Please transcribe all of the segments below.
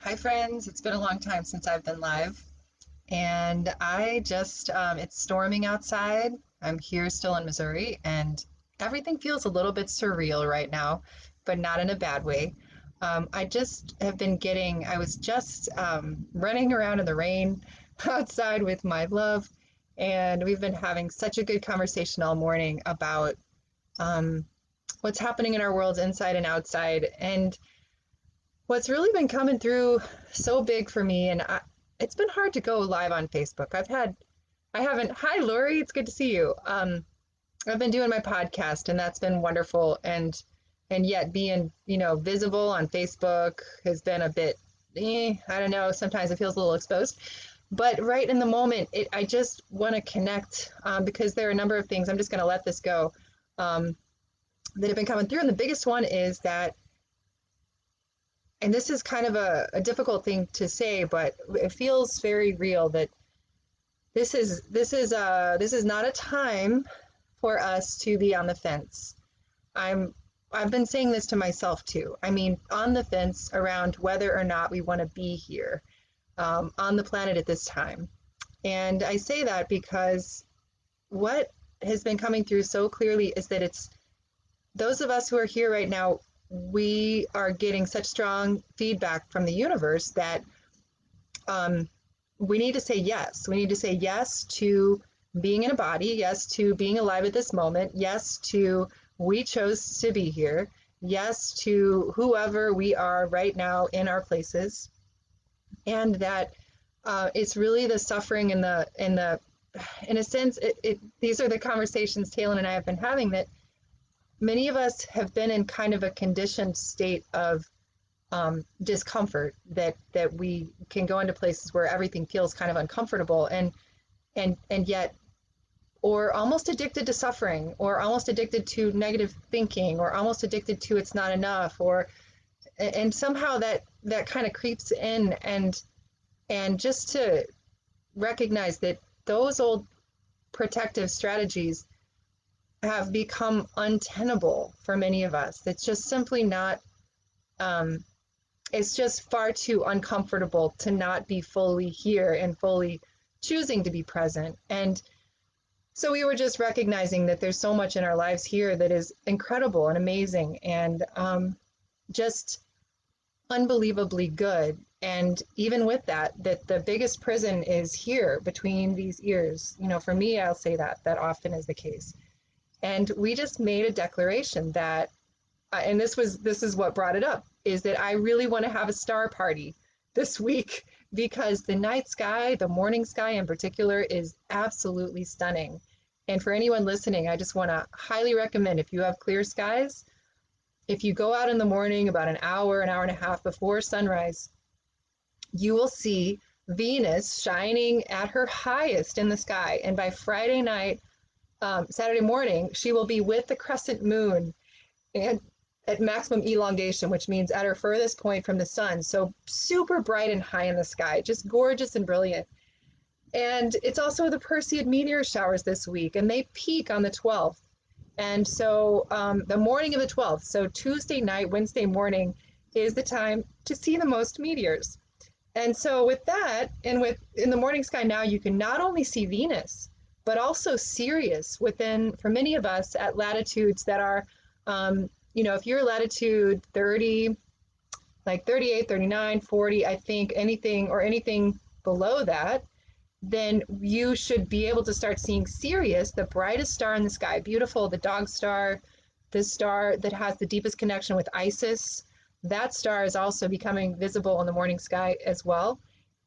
Hi, friends. It's been a long time since I've been live. And it's storming outside. I'm here still in Missouri, and everything feels a little bit surreal right now, but not in a bad way. I was just running around in the rain outside with my love, and we've been having such a good conversation all morning about um, what's happening in our worlds inside and outside. And what's really been coming through so big for me, it's been hard to go live on Facebook. I haven't, hi Lori, it's good to see you. I've been doing my podcast and that's been wonderful. And yet being, visible on Facebook has been a bit, I don't know, sometimes it feels a little exposed. But right in the moment, I just want to connect because there are a number of things, I'm just going to let this go, um, that have been coming through. And the biggest one is that and this is kind of a difficult thing to say, but it feels very real that this is not a time for us to be on the fence. I'm I've been saying this to myself too. I mean, on the fence around whether or not we want to be here on the planet at this time. And I say that because what has been coming through so clearly is that it's those of us who are here right now, we are getting such strong feedback from the universe that um, we need to say yes. We need to say yes to being in a body, yes to being alive at this moment, yes to we chose to be here, yes to whoever we are right now in our places, and that it's really the suffering and the in a sense these are the conversations Talon and I have been having that many of us have been in kind of a conditioned state of discomfort that we can go into places where everything feels kind of uncomfortable and yet or almost addicted to suffering or almost addicted to negative thinking or almost addicted to it's not enough or and somehow that kind of creeps in and just to recognize that those old protective strategies have become untenable for many of us. It's just simply not um, it's just far too uncomfortable to not be fully here and fully choosing to be present. And so we were just recognizing that there's so much in our lives here that is incredible and amazing and just unbelievably good. And even with that, that the biggest prison is here between these ears. You know, for me, I'll say that often is the case. And we just made a declaration that and this is what brought it up is that I really want to have a star party this week because the night sky, the morning sky in particular, is absolutely stunning. And for anyone listening, I just want to highly recommend if you have clear skies, if you go out in the morning about an hour and a half before sunrise, you will see Venus shining at her highest in the sky. And by Friday night, Saturday morning, she will be with the crescent moon and at maximum elongation, which means at her furthest point from the sun. So super bright and high in the sky, just gorgeous and brilliant. And it's also the Perseid meteor showers this week, and they peak on the 12th. And so the morning of the 12th, so Tuesday night, Wednesday morning, is the time to see the most meteors. And so with that, and with in the morning sky now, you can not only see Venus, but also Sirius within, for many of us, at latitudes that are, if you're latitude 30, like 38, 39, 40, I think anything below that, then you should be able to start seeing Sirius, the brightest star in the sky, beautiful, the dog star, the star that has the deepest connection with Isis. That star is also becoming visible in the morning sky as well.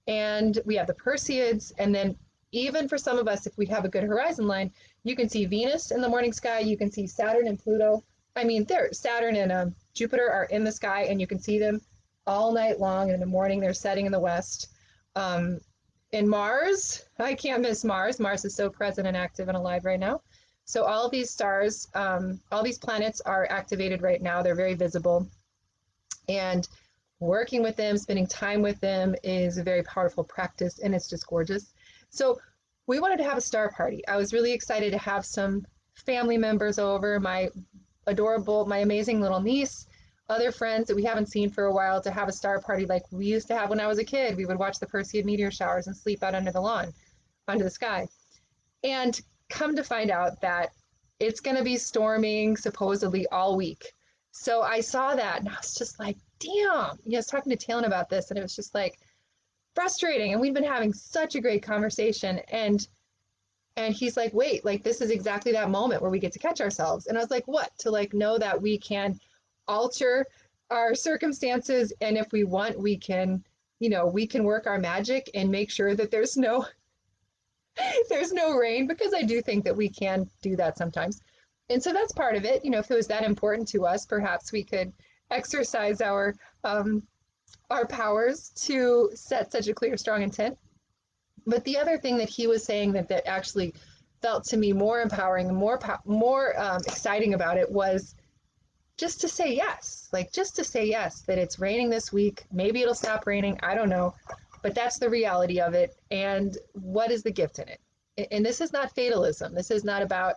And we have the Perseids, and then even for some of us, if we have a good horizon line, you can see Venus in the morning sky, you can see Saturn and Pluto. I mean, Saturn and Jupiter are in the sky, and you can see them all night long. In the morning, they're setting in the west. Um, in Mars, I can't miss Mars. Mars is so present and active and alive right now. So all of these stars, all these planets are activated right now. They're very visible. And working with them, spending time with them is a very powerful practice, and it's just gorgeous. So we wanted to have a star party. I was really excited to have some family members over, my amazing little niece, other friends that we haven't seen for a while to have a star party like we used to have when I was a kid. We would watch the Perseid meteor showers and sleep out under the lawn, under the sky. And come to find out that it's going to be storming supposedly all week. So I saw that and I was just like, damn. I was talking to Talon about this and it was just like frustrating. And we've been having such a great conversation. And he's like, wait, like this is exactly that moment where we get to catch ourselves. And I was like, what? To like know that we can alter our circumstances. And if we want, we can, we can work our magic and make sure that there's no rain, because I do think that we can do that sometimes. And so that's part of it. If it was that important to us, perhaps we could exercise our powers to set such a clear, strong intent. But the other thing that he was saying that actually felt to me more empowering and more exciting about it was just to say yes, like just to say yes, that it's raining this week. Maybe it'll stop raining. I don't know. But that's the reality of it. And what is the gift in it? And this is not fatalism. This is not about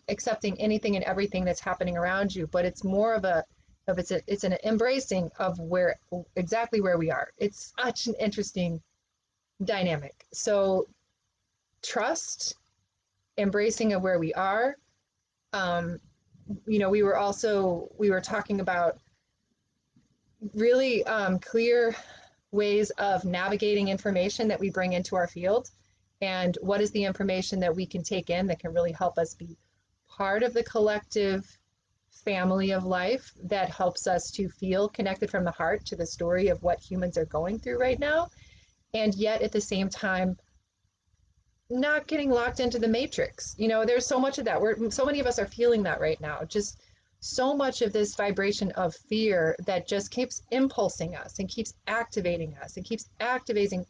accepting anything and everything that's happening around you, but it's more of it's an embracing of exactly where we are. It's such an interesting dynamic. So trust, embracing of where we are. We were talking about really clear ways of navigating information that we bring into our field, and what is the information that we can take in that can really help us be part of the collective family of life that helps us to feel connected from the heart to the story of what humans are going through right now, and yet at the same time not getting locked into the matrix. There's so much of that. So many of us are feeling that right now. Just so much of this vibration of fear that just keeps impulsing us and keeps activating us and keeps activating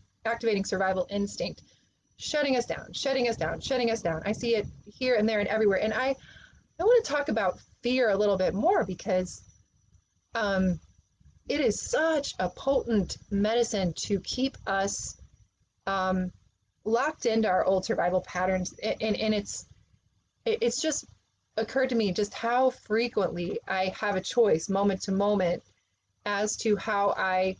survival instinct, shutting us down, shutting us down, shutting us down. I see it here and there and everywhere. And I want to talk about fear a little bit more, because it is such a potent medicine to keep us locked into our old survival patterns. And it's just occurred to me just how frequently I have a choice moment to moment as to how I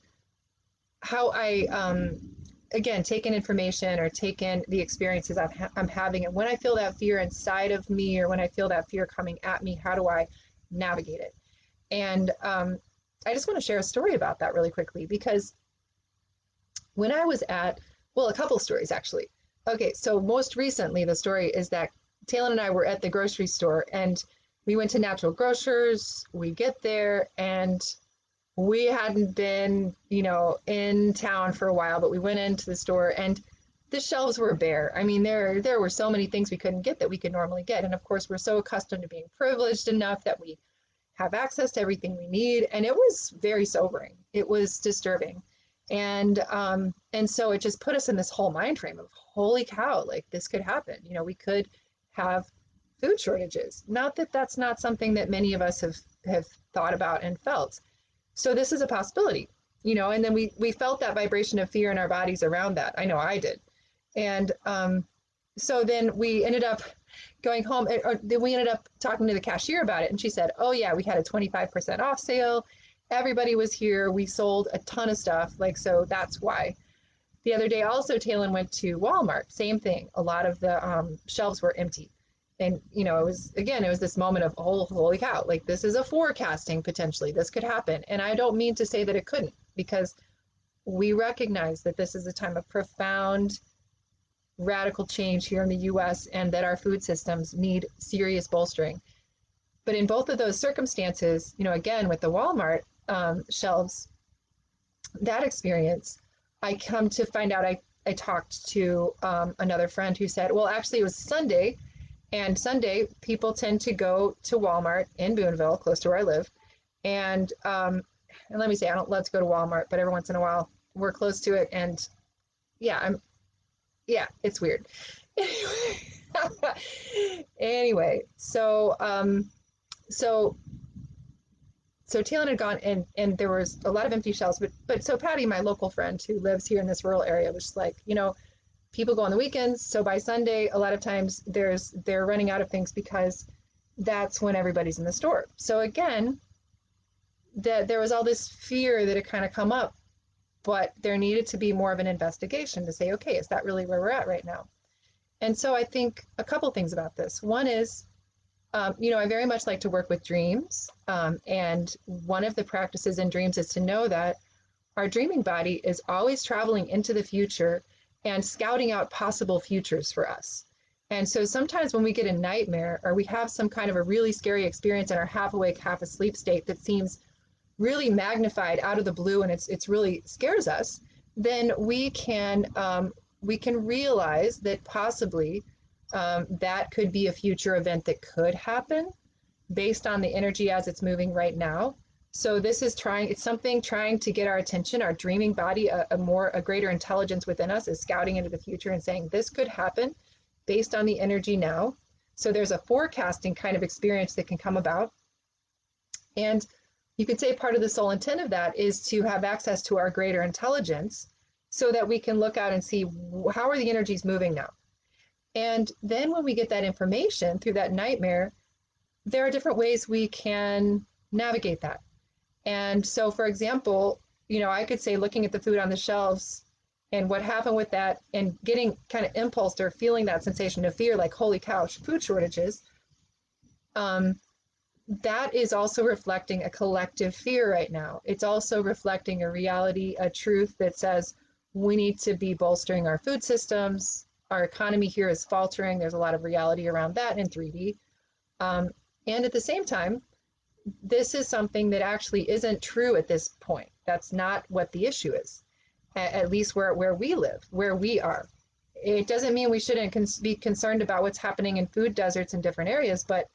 again take in information or take in the experiences I'm having, and when I feel that fear inside of me, or when I feel that fear coming at me, how do I navigate it? And I just want to share a story about that really quickly, because when I was a couple stories actually. Okay, so most recently the story is that Talon and I were at the grocery store, and we went to Natural Grocers. We get there and we hadn't been, in town for a while, but we went into the store and the shelves were bare. I mean, there were so many things we couldn't get that we could normally get. And of course, we're so accustomed to being privileged enough that we have access to everything we need. And it was very sobering. It was disturbing. And so it just put us in this whole mind frame of, holy cow, like this could happen. We could have food shortages. Not that that's not something that many of us have thought about and felt. So this is a possibility, and then we felt that vibration of fear in our bodies around that. I know I did. And so then we ended up going home, or then we ended up talking to the cashier about it. And she said, oh yeah, we had a 25% off sale. Everybody was here. We sold a ton of stuff. Like, so that's why. The other day also, Talon went to Walmart. Same thing. A lot of the shelves were empty. And, it was this moment of, oh, holy cow, like this is a forecasting potentially. This could happen. And I don't mean to say that it couldn't, because we recognize that this is a time of profound radical change here in the US, and that our food systems need serious bolstering. But in both of those circumstances, again, with the Walmart shelves, that experience, I come to find out, I talked to another friend who said, well, actually it was Sunday, and Sunday people tend to go to Walmart in Boonville, close to where I live. And let me say, I don't love to go to Walmart, but every once in a while we're close to it. And yeah, it's weird. Anyway, so Talon had gone, and there was a lot of empty shelves, but so Patty, my local friend who lives here in this rural area, was just like, people go on the weekends, so by Sunday, a lot of times they're running out of things, because that's when everybody's in the store. So again, that there was all this fear that had kind of come up, but there needed to be more of an investigation to say, okay, is that really where we're at right now? And so I think a couple things about this. One is, I very much like to work with dreams. And one of the practices in dreams is to know that our dreaming body is always traveling into the future and scouting out possible futures for us. And so sometimes when we get a nightmare or we have some kind of a really scary experience in our half awake, half asleep state that seems really magnified out of the blue and it's really scares us, then we can realize that possibly that could be a future event that could happen based on the energy as it's moving right now. So this is it's something trying to get our attention, our dreaming body, a greater intelligence within us is scouting into the future and saying this could happen based on the energy now. So there's a forecasting kind of experience that can come about. And you could say part of the soul intent of that is to have access to our greater intelligence so that we can look out and see how are the energies moving now. And then when we get that information through that nightmare, there are different ways we can navigate that. And so, for example, I could say looking at the food on the shelves and what happened with that and getting kind of impulsed or feeling that sensation of fear, like, holy cow, food shortages, that is also reflecting a collective fear right now. It's also reflecting a reality, a truth that says we need to be bolstering our food systems. Our economy here is faltering. There's a lot of reality around that in 3D. And at the same time, this is something that actually isn't true at this point. That's not what the issue is, at least where we live, where we are. It doesn't mean we shouldn't be concerned about what's happening in food deserts in different areas, but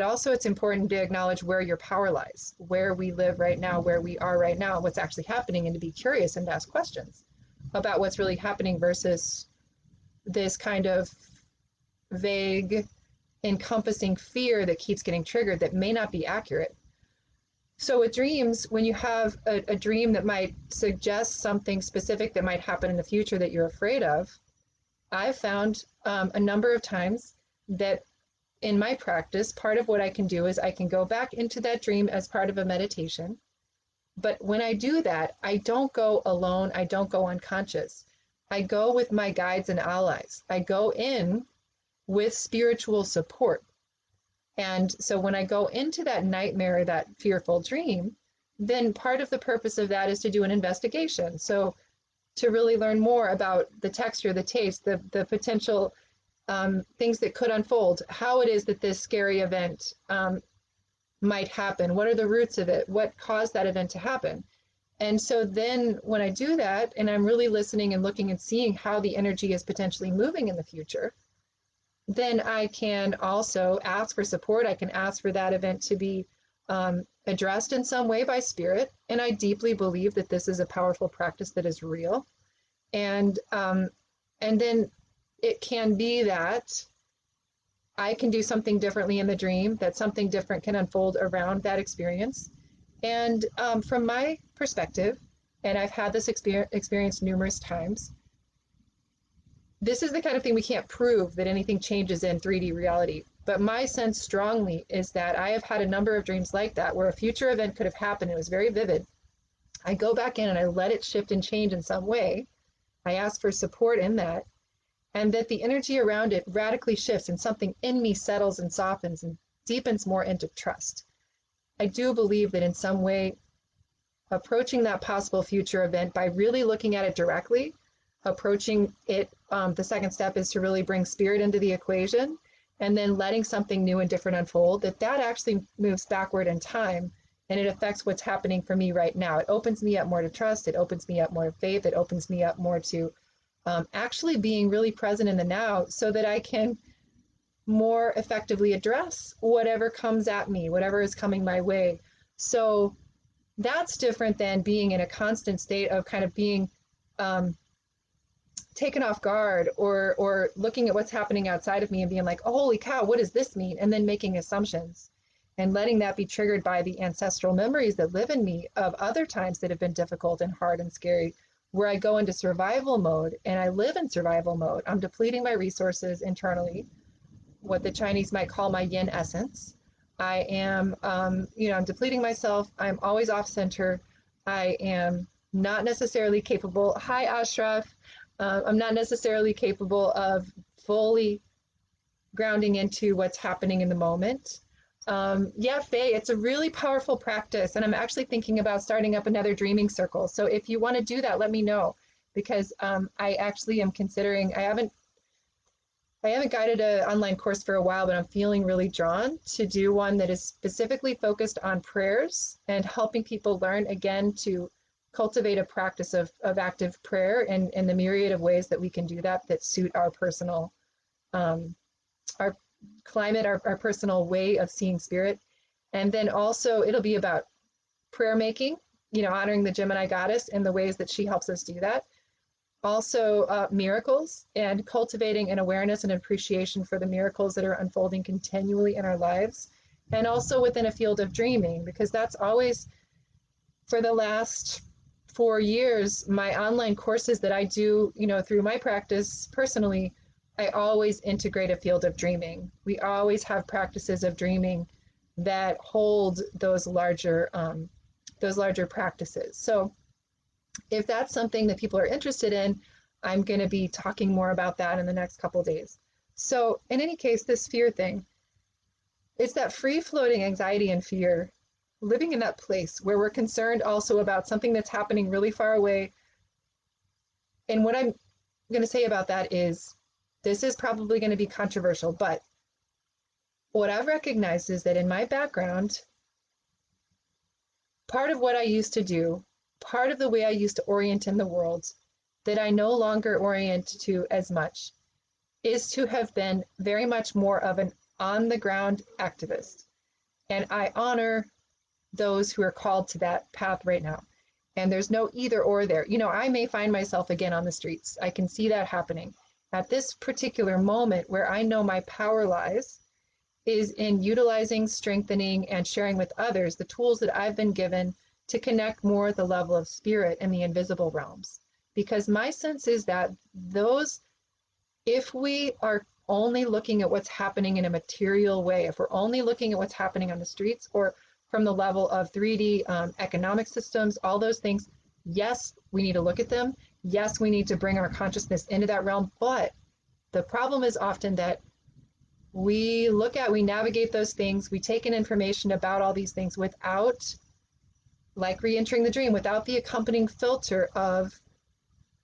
also it's important to acknowledge where your power lies, where we live right now, where we are right now, what's actually happening, and to be curious and to ask questions about what's really happening versus this kind of vague encompassing fear that keeps getting triggered that may not be accurate. So with dreams, when you have a dream that might suggest something specific that might happen in the future that you're afraid of, I've found a number of times that in my practice, part of what I can do is I can go back into that dream as part of a meditation. But when I do that, I don't go alone. I don't go unconscious. I go with my guides and allies. I go in with spiritual support. And so when I go into that nightmare, that fearful dream, then part of the purpose of that is to do an investigation. So to really learn more about the texture, the taste, the potential things that could unfold, how it is that this scary event might happen, what are the roots of it, what caused that event to happen. And so then when I do that, and I'm really listening and looking and seeing how the energy is potentially moving in the future, then I can also ask for support. I can ask for that event to be addressed in some way by spirit. And I deeply believe that this is a powerful practice that is real. And then it can be that I can do something differently in the dream, that something different can unfold around that experience. And from my perspective, and I've had this experience numerous times, this is the kind of thing we can't prove that anything changes in 3D reality. But my sense strongly is that I have had a number of dreams like that where a future event could have happened. It was very vivid. I go back in and I let it shift and change in some way. I ask for support in that, and that the energy around it radically shifts and something in me settles and softens and deepens more into trust. I do believe that in some way, approaching that possible future event by really looking at it directly, approaching it, the second step is to really bring spirit into the equation, and then letting something new and different unfold, that actually moves backward in time, and it affects what's happening for me right now. It opens me up more to trust, it opens me up more to faith, it opens me up more to actually being really present in the now, so that I can more effectively address whatever comes at me, whatever is coming my way. So that's different than being in a constant state of kind of being taken off guard, or looking at what's happening outside of me and being like, oh, holy cow, what does this mean? And then making assumptions and letting that be triggered by the ancestral memories that live in me of other times that have been difficult and hard and scary, where I go into survival mode and I live in survival mode. I'm depleting my resources internally, what the Chinese might call my yin essence. I am, I'm depleting myself. I'm always off center. I am not necessarily capable. Hi, Ashraf. I'm not necessarily capable of fully grounding into what's happening in the moment. Yeah, Faye, it's a really powerful practice. And I'm actually thinking about starting up another dreaming circle. So if you want to do that, let me know because I actually am considering, I haven't guided an online course for a while, but I'm feeling really drawn to do one that is specifically focused on prayers and helping people learn again to cultivate a practice of active prayer and the myriad of ways that we can do that that suit our personal um, our climate, our personal way of seeing spirit. And then also it'll be about prayer making, honoring the Gemini goddess and the ways that she helps us do that. Also, miracles and cultivating an awareness and appreciation for the miracles that are unfolding continually in our lives. And also within a field of dreaming, because that's always, for the last 4 years, my online courses that I do, through my practice personally, I always integrate a field of dreaming. We always have practices of dreaming that hold those larger practices. So if that's something that people are interested in, I'm going to be talking more about that in the next couple of days. So in any case, this fear thing, it's that free floating anxiety and fear, living in that place where we're concerned also about something that's happening really far away. And what I'm going to say about that is this is probably going to be controversial, but what I've recognized is that in my background, part of what I used to do, part of the way I used to orient in the world that I no longer orient to as much is to have been very much more of an on the ground activist. And I honor those who are called to that path right now. And there's no either or there. I may find myself again on the streets. I can see that happening. At this particular moment where I know my power lies is in utilizing, strengthening, and sharing with others the tools that I've been given to connect more at the level of spirit and the invisible realms. Because my sense is that if we are only looking at what's happening in a material way, if we're only looking at what's happening on the streets or from the level of 3D economic systems, all those things, yes, we need to look at them. Yes, we need to bring our consciousness into that realm. But the problem is often that we navigate those things, we take in information about all these things without, like re-entering the dream, without the accompanying filter of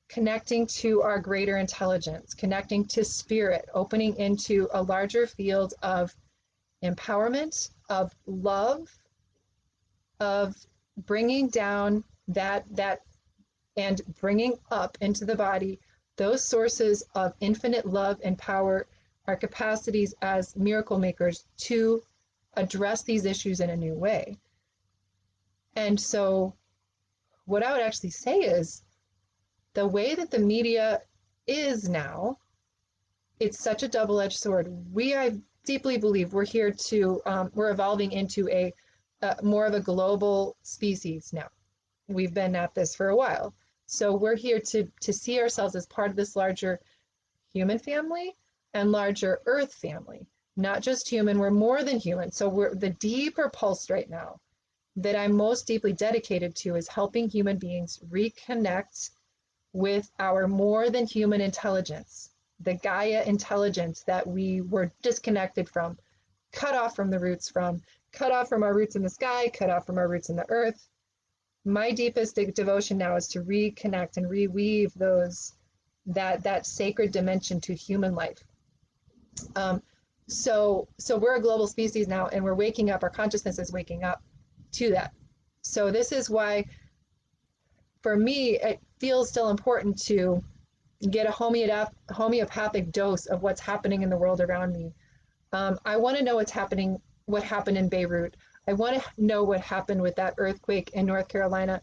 connecting to our greater intelligence, connecting to spirit, opening into a larger field of empowerment, of love, of bringing down that and bringing up into the body those sources of infinite love and power, our capacities as miracle makers to address these issues in a new way. And so what I would actually say is the way that the media is now, it's such a double-edged sword. I deeply believe we're evolving into a more of a global species now. We've been at this for a while. So we're here to see ourselves as part of this larger human family and larger earth family. Not just human, we're more than human. So we're the deeper pulse right now that I'm most deeply dedicated to is helping human beings reconnect with our more than human intelligence, the Gaia intelligence that we were disconnected from, cut off from the roots from, cut off from our roots in the sky, cut off from our roots in the earth. My deepest devotion now is to reconnect and reweave that sacred dimension to human life. So we're a global species now, and we're waking up. Our consciousness is waking up to that. So this is why, for me, it feels still important to get a homeopathic dose of what's happening in the world around me. I want to know what happened in Beirut. I want to know what happened with that earthquake in North Carolina.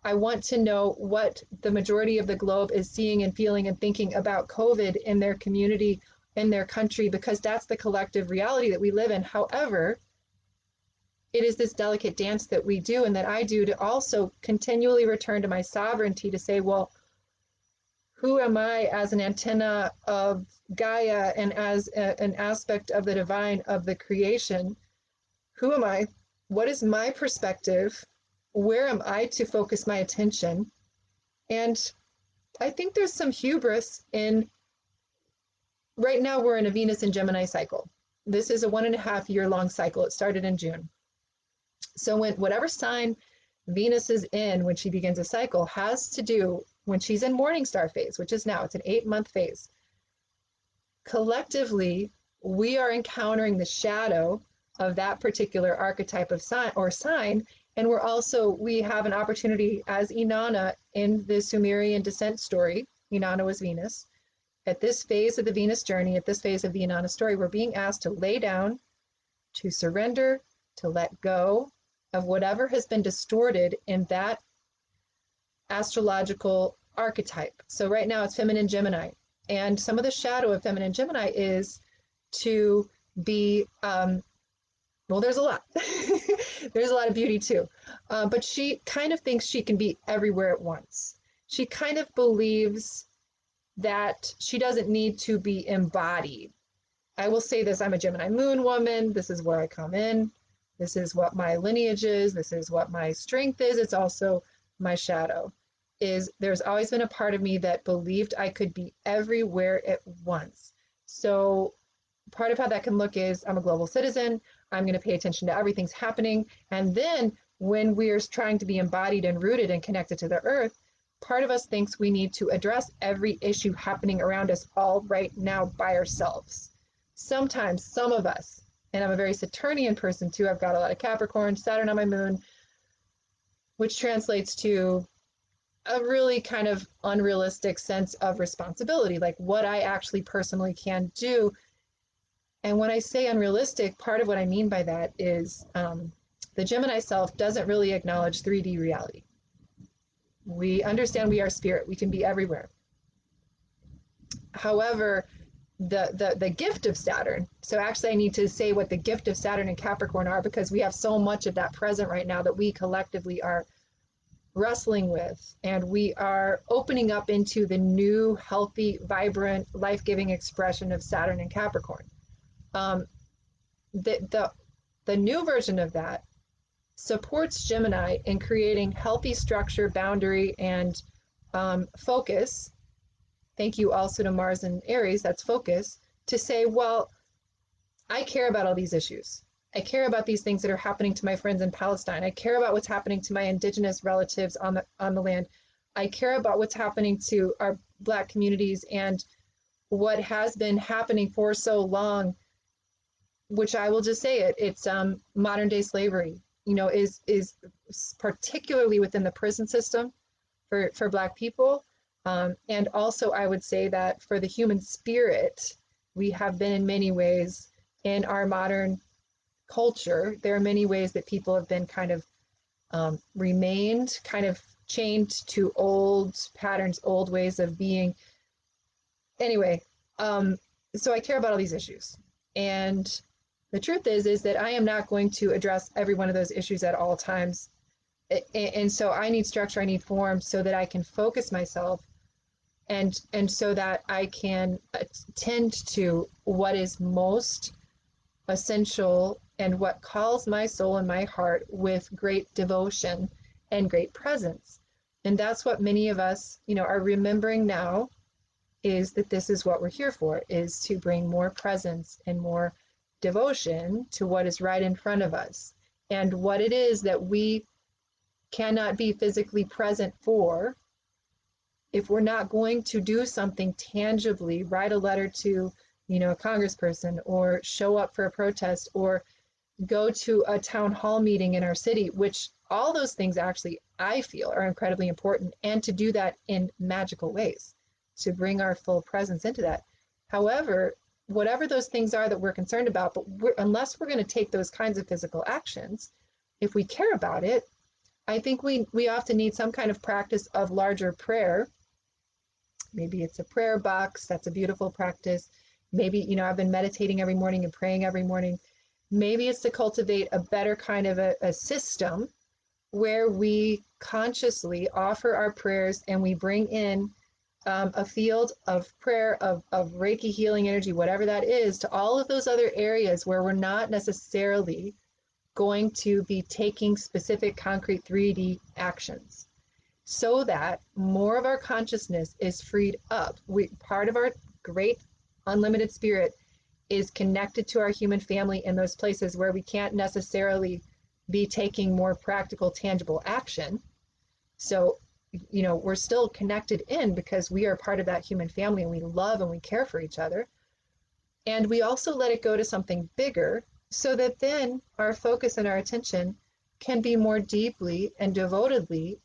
I want to know what the majority of the globe is seeing and feeling and thinking about COVID in their community, in their country, because that's the collective reality that we live in. However, it is this delicate dance that we do and that I do to also continually return to my sovereignty to say, well, who am I as an antenna of Gaia and as an aspect of the divine of the creation? Who am I? What is my perspective? Where am I to focus my attention? And I think there's some hubris in right now we're in a Venus and Gemini cycle. This is a 1.5 year long cycle. It started in June. So when whatever sign Venus is in when she begins a cycle has to do when she's in morning star phase, which is now, it's an 8-month phase. Collectively, we are encountering the shadow of that particular archetype of sign. And we have an opportunity as Inanna in the Sumerian descent story. Inanna was Venus. At this phase of the Venus journey, at this phase of the Inanna story, we're being asked to lay down, to surrender, to let go of whatever has been distorted in that astrological archetype. So right now it's feminine Gemini. And some of the shadow of feminine Gemini is to be, well, there's a lot. There's a lot of beauty too. But she kind of thinks she can be everywhere at once. She kind of believes that she doesn't need to be embodied. I will say this, I'm a Gemini moon woman. This is where I come in. This is what my lineage is. This is what my strength is. It's also my shadow. There's always been a part of me that believed I could be everywhere at once. So part of how that can look is I'm a global citizen. I'm going to pay attention to everything's happening. And then when we're trying to be embodied and rooted and connected to the earth, part of us thinks we need to address every issue happening around us all right now by ourselves. Sometimes some of us, and I'm a very Saturnian person too, I've got a lot of Capricorn, Saturn on my moon, which translates to a really kind of unrealistic sense of responsibility, like what I actually personally can do. And when I say unrealistic, part of what I mean by that is the Gemini self doesn't really acknowledge 3D reality. We understand we are spirit, we can be everywhere. However, the gift of Saturn, so actually I need to say what the gift of Saturn and Capricorn are, because we have so much of that present right now that we collectively are wrestling with, and we are opening up into the new, healthy, vibrant, life-giving expression of Saturn and Capricorn. The new version of that supports Gemini in creating healthy structure, boundary, and focus. Thank you also to Mars and Aries, that's focus, to say, well, I care about all these issues. I care about these things that are happening to my friends in Palestine. I care about what's happening to my indigenous relatives on the land. I care about what's happening to our Black communities and what has been happening for so long, which I will just say it's modern day slavery, is particularly within the prison system for Black people. And also I would say that for the human spirit, we have been in many ways in our modern culture, there are many ways that people have been kind of remained, kind of chained to old patterns, old ways of being. Anyway, so I care about all these issues. And the truth is that I am not going to address every one of those issues at all times. And so I need structure, I need form so that I can focus myself and so that I can tend to what is most essential and what calls my soul and my heart with great devotion and great presence. And that's what many of us, are remembering now, is that this is what we're here for, is to bring more presence and more devotion to what is right in front of us and what it is that we cannot be physically present for. If we're not going to do something tangibly, write a letter to, a congressperson, or show up for a protest, or go to a town hall meeting in our city, which all those things actually I feel are incredibly important, and to do that in magical ways, to bring our full presence into that. However, whatever those things are that we're concerned about, but unless we're going to take those kinds of physical actions, if we care about it, I think we often need some kind of practice of larger prayer. Maybe it's a prayer box. That's a beautiful practice. Maybe, I've been meditating every morning and praying every morning. Maybe it's to cultivate a better kind of a system where we consciously offer our prayers and we bring in a field of prayer, of Reiki healing energy, whatever that is, to all of those other areas where we're not necessarily going to be taking specific concrete 3D actions so that more of our consciousness is freed up. Part of our great unlimited spirit is connected to our human family in those places where we can't necessarily be taking more practical, tangible action. So, we're still connected in because we are part of that human family and we love and we care for each other. And we also let it go to something bigger so that then our focus and our attention can be more deeply and devotedly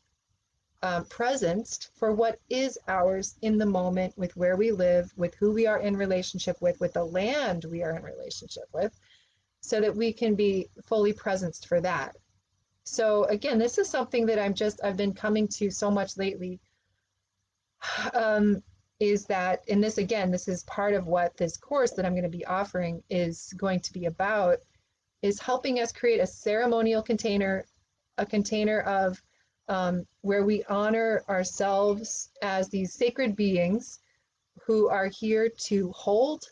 present for what is ours in the moment, with where we live, with who we are in relationship with the land we are in relationship with, so that we can be fully presenced for that. So again, this is something that I've been coming to so much lately, is that, and this is part of what this course that I'm going to be offering is going to be about, is helping us create a ceremonial container, a container of where we honor ourselves as these sacred beings who are here to hold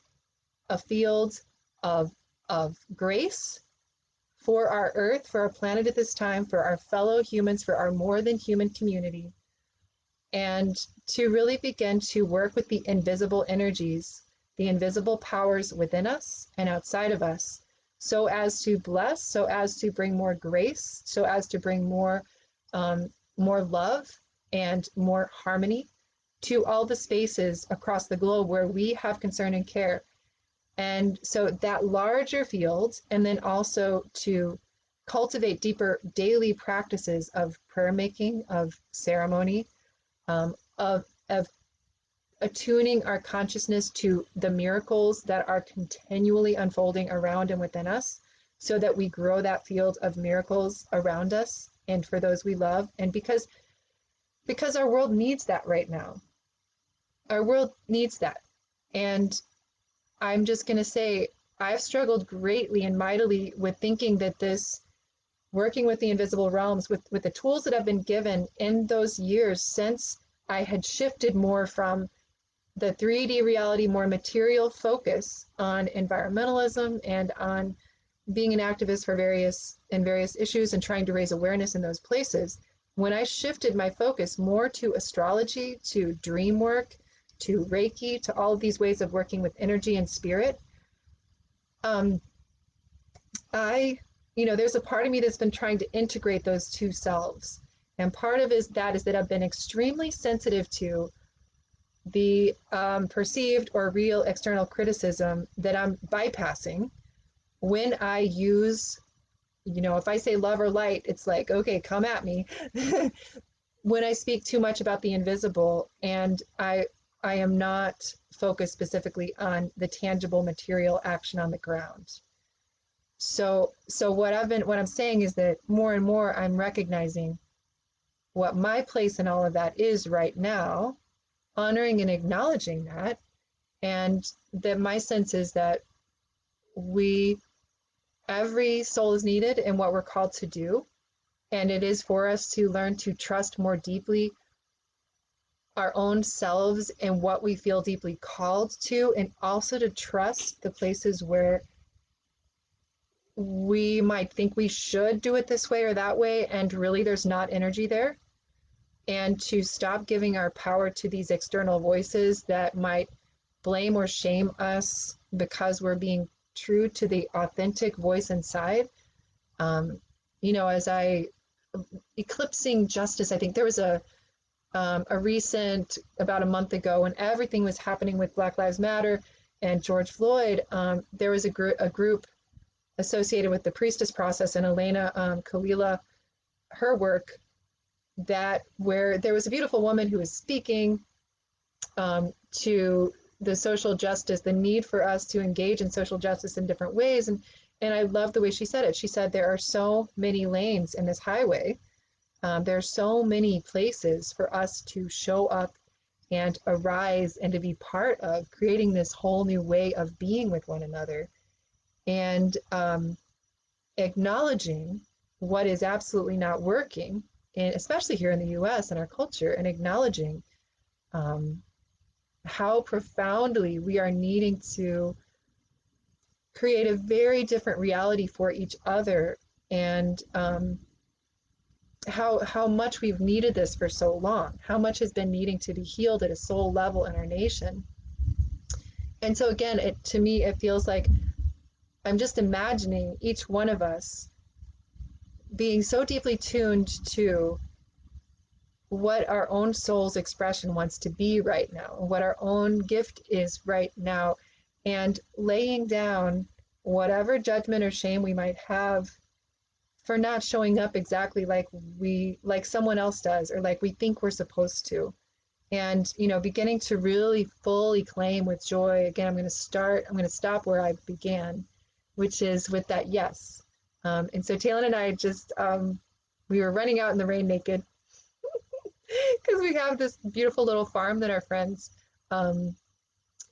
a field of grace for our earth, for our planet at this time, for our fellow humans, for our more than human community, and to really begin to work with the invisible energies, the invisible powers within us and outside of us, so as to bless, so as to bring more grace, so as to bring more love and more harmony to all the spaces across the globe where we have concern and care. And so that larger field, and then also to cultivate deeper daily practices of prayer making, of ceremony, of attuning our consciousness to the miracles that are continually unfolding around and within us, so that we grow that field of miracles around us and for those we love. And because our world needs that right now. Our world needs that. And I'm just going to say, I've struggled greatly and mightily with thinking that this working with the invisible realms, with the tools that I've been given in those years since I had shifted more from the 3D reality, more material focus on environmentalism and on being an activist for various issues and trying to raise awareness in those places. When I shifted my focus more to astrology, to dream work, to Reiki, to all of these ways of working with energy and spirit, there's a part of me that's been trying to integrate those two selves. And part of that is that I've been extremely sensitive to the perceived or real external criticism that I'm bypassing when I use, if I say love or light, it's like, okay, come at me. When I speak too much about the invisible, and I am not focused specifically on the tangible material action on the ground. So what I'm saying is that more and more I'm recognizing what my place in all of that is right now, honoring and acknowledging that, and that my sense is that every soul is needed in what we're called to do, and it is for us to learn to trust more deeply our own selves and what we feel deeply called to, and also to trust the places where we might think we should do it this way or that way, and really there's not energy there. And to stop giving our power to these external voices that might blame or shame us because we're being true to the authentic voice inside. As I eclipsing justice, I think there was a recent, about a month ago, when everything was happening with Black Lives Matter and George Floyd, there was a group associated with the Priestess Process and Elena Kalila, her work, where there was a beautiful woman who was speaking to the social justice, the need for us to engage in social justice in different ways. And I love the way she said it. She said, there are so many lanes in this highway. There are so many places for us to show up and arise and to be part of creating this whole new way of being with one another. And acknowledging what is absolutely not working, and especially here in the US and our culture, and acknowledging how profoundly we are needing to create a very different reality for each other and how much we've needed this for so long, how much has been needing to be healed at a soul level in our nation. And so again, to me, it feels like I'm just imagining each one of us being so deeply tuned to what our own soul's expression wants to be right now, what our own gift is right now, and laying down whatever judgment or shame we might have for not showing up exactly like someone else does, or like we think we're supposed to. And beginning to really fully claim with joy. Again, I'm going to stop where I began, which is with that yes. And so Talon and I just we were running out in the rain naked because we have this beautiful little farm that our friends um,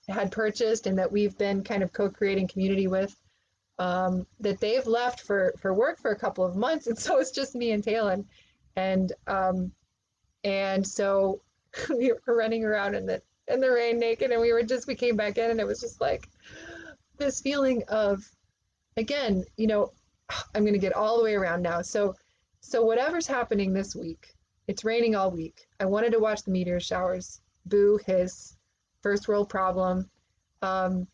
had purchased and that we've been kind of co-creating community with, that they've left for work for a couple of months, and so it's just me and Talon, and so we were running around in the rain naked, and we came back in, and it was just like this feeling of, again, I'm going to get all the way around now. So whatever's happening this week, it's raining all week. I wanted to watch the meteor showers, boo, hiss, first world problem, to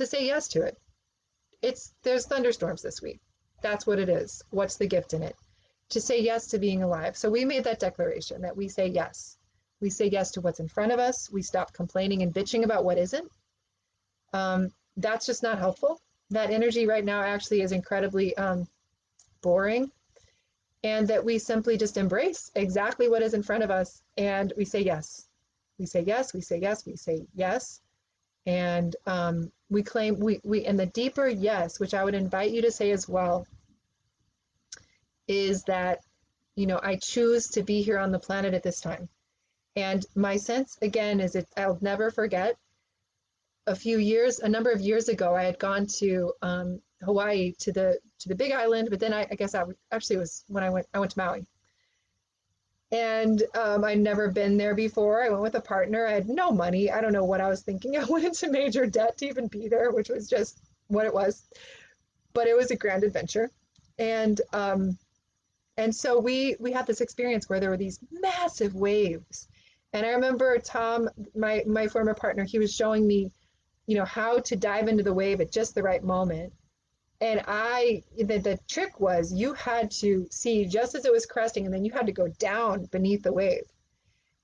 say yes to it. There's thunderstorms this week. That's what it is. What's the gift in it? To say yes to being alive. So we made that declaration that we say yes. We say yes to what's in front of us. We stop complaining and bitching about what isn't. That's just not helpful. That energy right now actually is incredibly boring, and that we simply just embrace exactly what is in front of us, and we say yes. We say yes, we say yes, we say yes. And we claim, and the deeper yes, which I would invite you to say as well, is that, I choose to be here on the planet at this time. And my sense, again, is I'll never forget a number of years ago, I had gone to Hawaii, to the Big Island, but then I guess actually it was when I went to Maui. And I'd never been there before. I went with a partner. I had no money. I don't know what I was thinking. I went into major debt to even be there, which was just what it was. But it was a grand adventure. And so we had this experience where there were these massive waves. And I remember Tom, my former partner, he was showing me, how to dive into the wave at just the right moment. And the trick was you had to see just as it was cresting, and then you had to go down beneath the wave.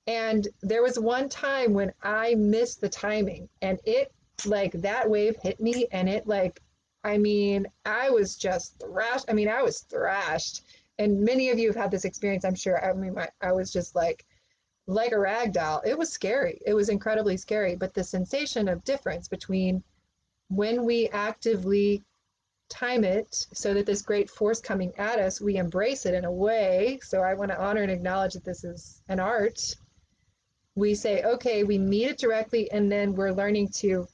And there was one time when I missed the timing, and that wave hit me, and I was just thrashed. I was thrashed. And many of you have had this experience, I'm sure. I was just like a rag doll. It was scary. It was incredibly scary. But the sensation of difference between when we actively time it so that this great force coming at us, we embrace it in a way. So I want to honor and acknowledge that this is an art. We say, okay, we meet it directly, and then we're learning to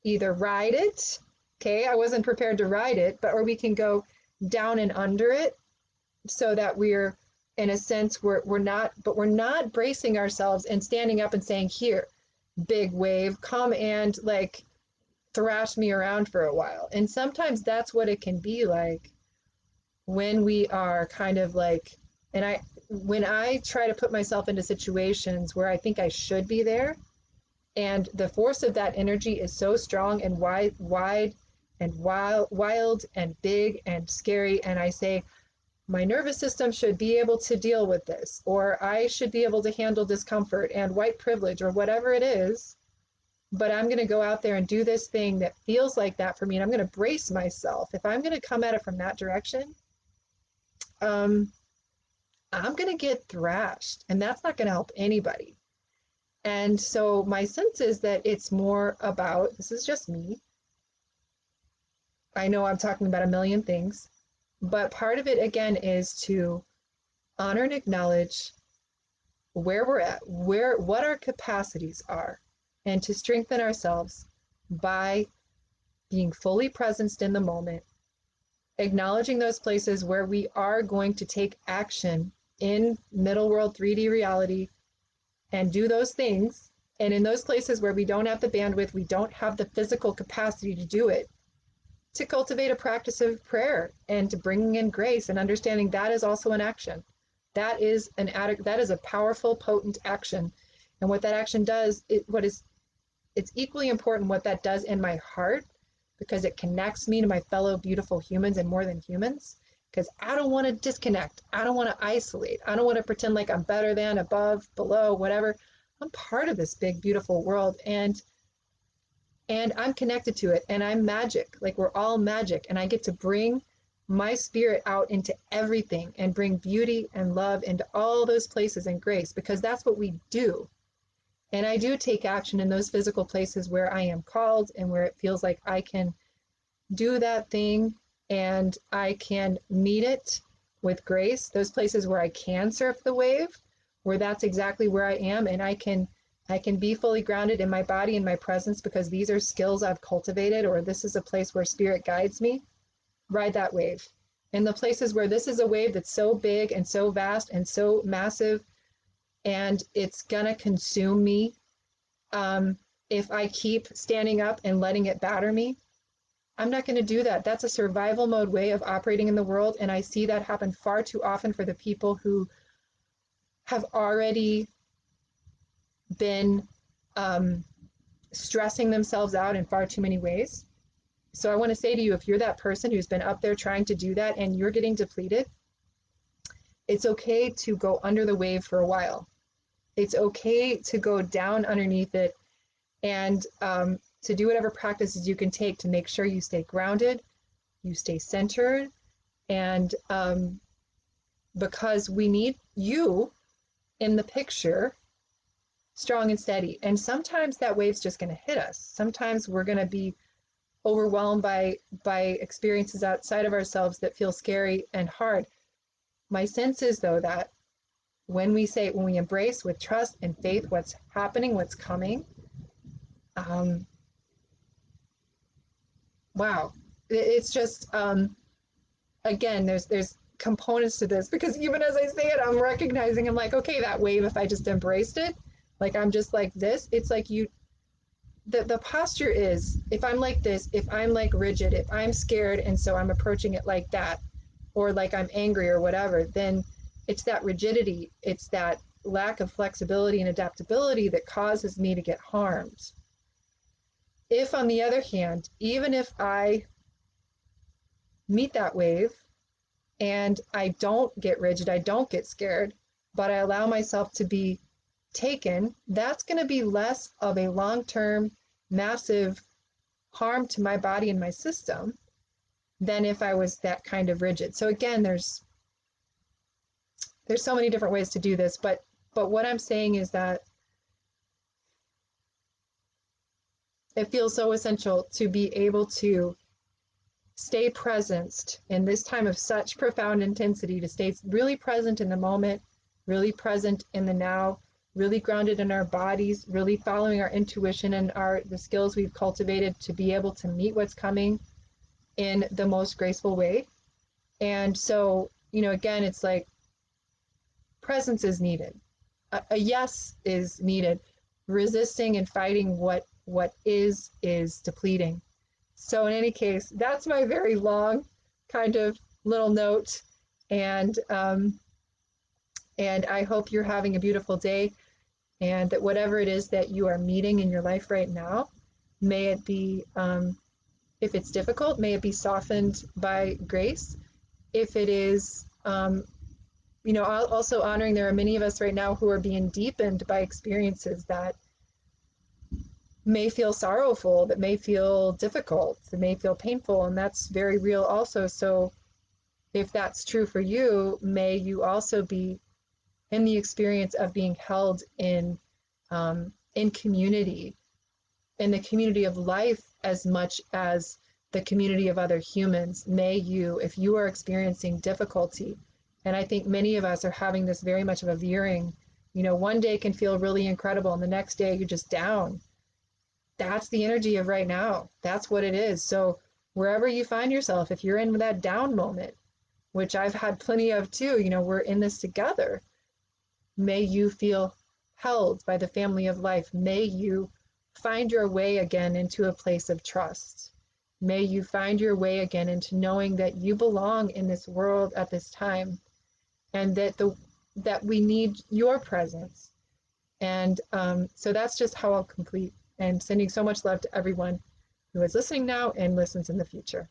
either ride it. Okay, I wasn't prepared to ride it, or we can go down and under it, so that we're, in a sense, we're not bracing ourselves and standing up and saying, here, big wave, come and thrash me around for a while. And sometimes that's what it can be like when we are kind of when I try to put myself into situations where I think I should be there, and the force of that energy is so strong and wide and wild and big and scary, and I say, my nervous system should be able to deal with this, or I should be able to handle discomfort and white privilege, or whatever it is. But I'm going to go out there and do this thing that feels like that for me, and I'm going to brace myself. If I'm going to come at it from that direction, I'm going to get thrashed, and that's not going to help anybody. And so my sense is that it's more about, this is just me. I know I'm talking about a million things, but part of it, again, is to honor and acknowledge where we're at, what our capacities are, and to strengthen ourselves by being fully present in the moment, acknowledging those places where we are going to take action in middle world 3D reality and do those things. And in those places where we don't have the bandwidth, we don't have the physical capacity to do it, to cultivate a practice of prayer and to bringing in grace and understanding that is also an action. That is that is a powerful, potent action. And what that action does, it's equally important what that does in my heart, because it connects me to my fellow beautiful humans and more than humans. Because I don't want to disconnect. I don't want to isolate. I don't want to pretend like I'm better than, above, below, whatever. I'm part of this big, beautiful world, and I'm connected to it, and I'm magic. Like, we're all magic, and I get to bring my spirit out into everything and bring beauty and love into all those places and grace, because that's what we do. And I do take action in those physical places where I am called and where it feels like I can do that thing and I can meet it with grace. Those places where I can surf the wave, where that's exactly where I am, and I can be fully grounded in my body and my presence, because these are skills I've cultivated, or this is a place where spirit guides me. Ride that wave. In the places where this is a wave that's so big and so vast and so massive, and it's gonna consume me if I keep standing up and letting it batter me, I'm not going to do that. That's a survival mode way of operating in the world. And I see that happen far too often for the people who have already been stressing themselves out in far too many ways. So I want to say to you, if you're that person who's been up there trying to do that and you're getting depleted, it's okay to go under the wave for a while. It's okay to go down underneath it and to do whatever practices you can take to make sure you stay grounded, you stay centered, and because we need you in the picture, strong and steady. And sometimes that wave's just going to hit us. Sometimes we're going to be overwhelmed by experiences outside of ourselves that feel scary and hard. My sense is, though, that when we embrace with trust and faith what's happening, what's coming, wow, it's just again, there's components to this, because even as I say it, I'm recognizing, I'm like, okay, that wave, if I just embraced it, like I'm just like this, it's like the posture is, if I'm like this, if I'm like rigid, if I'm scared and so I'm approaching it like that, or like I'm angry or whatever, then it's that rigidity, it's that lack of flexibility and adaptability that causes me to get harmed. If, on the other hand, even if I meet that wave and I don't get rigid, I don't get scared, but I allow myself to be taken, that's going to be less of a long-term, massive harm to my body and my system than if I was that kind of rigid. So again, there's so many different ways to do this, but what I'm saying is that it feels so essential to be able to stay present in this time of such profound intensity, to stay really present in the moment, really present in the now, really grounded in our bodies, really following our intuition and the skills we've cultivated to be able to meet what's coming in the most graceful way. And so, again, it's like presence is needed. A yes is needed. Resisting and fighting what is depleting. So in any case, that's my very long kind of little note, and I hope you're having a beautiful day, and that whatever it is that you are meeting in your life right now, may it be, if it's difficult, may it be softened by grace. If it is, also honoring there are many of us right now who are being deepened by experiences that may feel sorrowful, that may feel difficult, that may feel painful, and that's very real also. So if that's true for you, may you also be in the experience of being held in community, in the community of life, as much as the community of other humans. May you, if you are experiencing difficulty, and I think many of us are having this very much of a veering, one day can feel really incredible and the next day you're just down. That's the energy of right now. That's what it is. So wherever you find yourself, if you're in that down moment, which I've had plenty of too, we're in this together. May you feel held by the family of life. May you find your way again into a place of trust. May you find your way again into knowing that you belong in this world at this time, and that we need your presence. And so that's just how I'll complete. And sending so much love to everyone who is listening now and listens in the future.